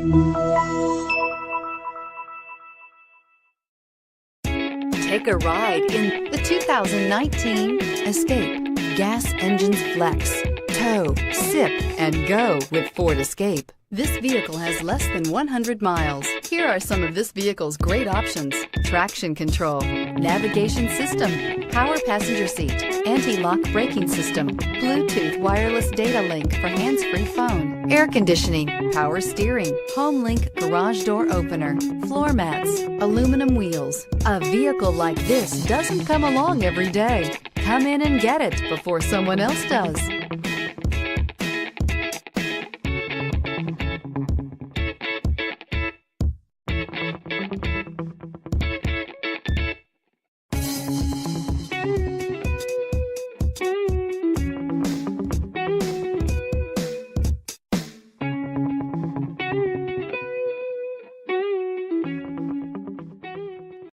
Take a ride in the 2019 Escape. Gas engines flex, tow, sip, and go with Ford Escape. This vehicle has less than 100 miles. Here are some of this vehicle's great options: traction control, navigation system, power passenger seat, anti-lock braking system, Bluetooth wireless data link for hands-free phone, air conditioning, power steering, home link garage door opener, floor mats, aluminum wheels. A vehicle like this doesn't come along every day. Come in and get it before someone else does.